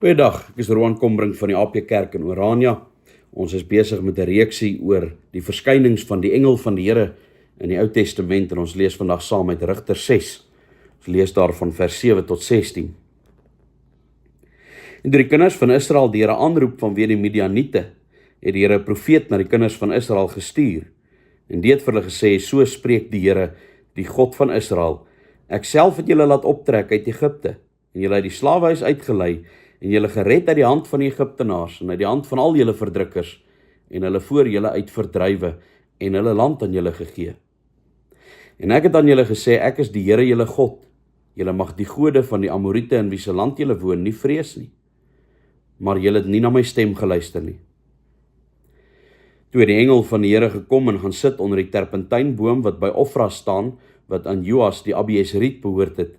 Goeiedag, ek is Roan Kombring van die AP Kerk in Orania. Ons is besig met 'n reeksie oor die verskynings van die engel van die Here in die Ou Testament en ons lees vandag saam uit Rigter 6. Ons lees daarvan vers 7 tot 16. En deur die kinders van Israel die Here aanroep vanweë die Midianiete, het die Here 'n profeet na die kinders van Israel gestuur. En die het vir hulle gesê, so spreek die Here, die God van Israel, ek self het julle laat optrek uit Egipte, en julle uit die slawehuis uitgelei, en julle gered uit die hand van die Egiptenaars, en uit die hand van al julle verdrukkers, en hulle voor julle uit verdrywe, en hulle land aan julle gegee. En ek het aan julle gesê, ek is die Here julle God, julle mag die gode van die Amorite in wie se land julle woon nie vrees nie, maar julle het nie na my stem geluister nie. Toe het die engel van die Here gekom en gaan sit onder die terpentynboom wat by Ofra staan, wat aan Joas die Abiesriet behoort het,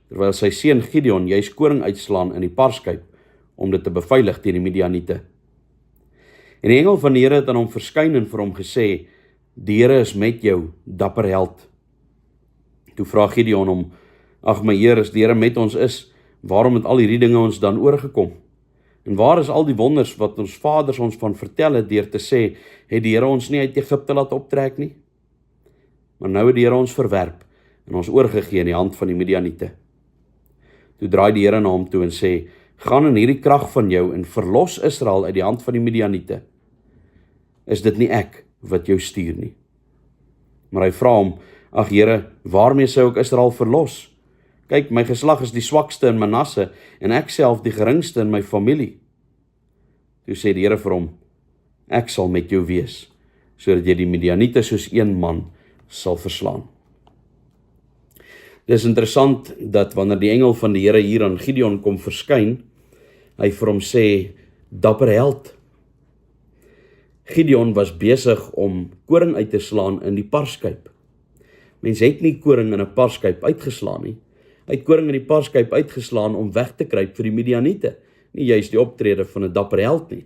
terwyl sy seun Gideon juis koring uitslaan in die parskyp, om dit te beveilig teen die Midianiete. En die engel van die Here het aan hom verskyn en vir hom gesê, die Here is met jou, dapper held. Toe vra Gideon hom, ag my Heer, as die Here met ons is, waarom het al hierdie dinge ons dan oorgekom? En waar is al die wonders wat ons vaders ons van vertel het, deur te sê, het die Here ons nie uit Egipte laat optrek nie? Maar nou het die Here ons verwerp en ons oorgegee in die hand van die Midianiete. Toe draai die Here na hom toe en sê, gaan in hierdie krag van jou en verlos Israel uit die hand van die Midianiete. Is dit nie ek wat jou stuur nie? Maar hy vra hom, ag Here, waarmee sou ek Israel verlos? Kyk, my geslag is die swakste in Manasse en ek self die geringste in my familie. Toe sê die Here vir hom, ek sal met jou wees, sodat jy die Midianiete soos een man sal verslaan. Dit is interessant dat wanneer die engel van die Here hier aan Gideon kom verskyn, hy vir hom sê, dapper held. Gideon was besig om koring uit te slaan in die parskyp. Mens het nie koring in 'n parskyp uitgeslaan nie. Hy het koring in die parskyp uitgeslaan om weg te kruip vir die Midianiete, nie juist die optrede van 'n dapper held nie.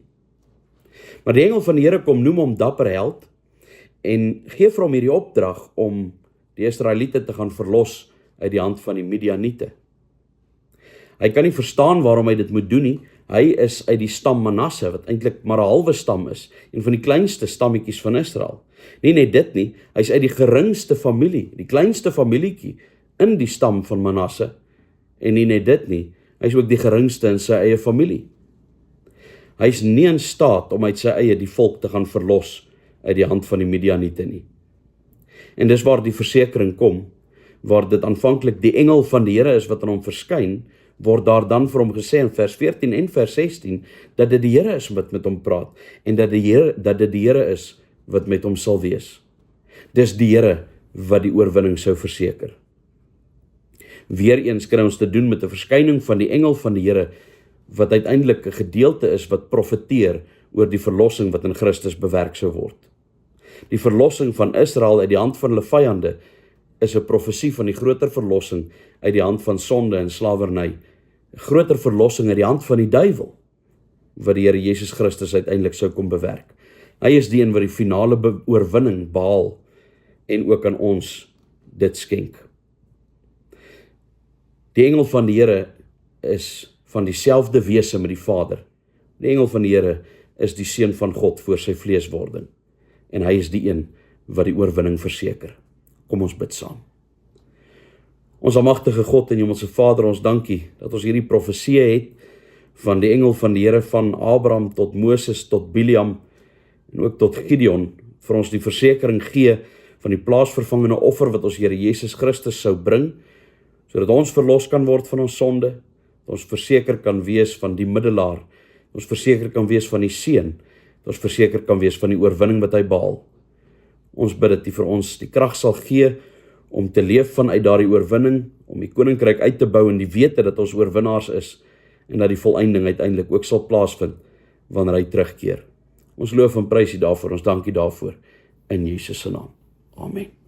Maar die engel van die Here kom noem hom dapper held en gee vir hom hierdie opdrag om die Israeliete te gaan verlos uit die hand van die Midianiete. Hy kan nie verstaan waarom hy dit moet doen nie. Hy is uit die stam Manasse, wat eintlik maar 'n halwe stam is, en van die kleinste stammetjies van Israel. Nie net dit nie, hy is uit die geringste familie, die kleinste familietjie in die stam van Manasse, en nie net dit nie, hy is ook die geringste in sy eie familie. Hy is nie in staat om uit sy eie die volk te gaan verlos uit die hand van die Midianiete nie. En dis waar die versekering kom, waar dit aanvanklik die engel van die Here is wat aan hom verskyn, word daar dan vir hom gesê in vers 14 en vers 16, dat dit die Here is wat met hom praat, en dat dit die Here is wat met hom sal wees. Dis die Here wat die oorwinning sou verseker. Weereens kry ons te doen met 'n verskyning van die engel van die Here, wat uiteindelik 'n gedeelte is wat profeteer oor die verlossing wat in Christus bewerk sou word. Die verlossing van Israel uit die hand van hulle vyande is 'n profesie van die groter verlossing uit die hand van sonde en slawerny, 'n groter verlossing uit die hand van die duiwel, wat die Here Jesus Christus uiteindelik sou kom bewerk. Hy is die een wat die finale oorwinning behaal en ook aan ons dit skenk. Die engel van die Here is van dieselfde wese met die Vader. Die engel van die Here is die seun van God voor sy vleeswording, en hy is die een wat die oorwinning verseker. Kom ons bid saam. Ons almagtige God en Hemelse Vader, ons dankie dat ons hierdie profesie het van die engel van die Here, van Abraham tot Moses, tot Biliam en ook tot Gideon, vir ons die versekering gee van die plaasvervangende offer wat ons Here Jesus Christus sou bring, sodat ons verlos kan word van ons sonde, dat ons verseker kan wees van die middelaar, dat ons verseker kan wees van die seun, dat ons verseker kan wees van die oorwinning wat hy behaal. Ons bid dat U vir ons die krag sal gee om te leef vanuit daardie oorwinning, om die koninkryk uit te bou in die wete dat ons oorwinnaars is, en dat die volëinding uiteindelik ook sal plaasvind wanneer hy terugkeer. Ons loof en prys U daarvoor, ons dank U daarvoor, in Jesus se naam. Amen.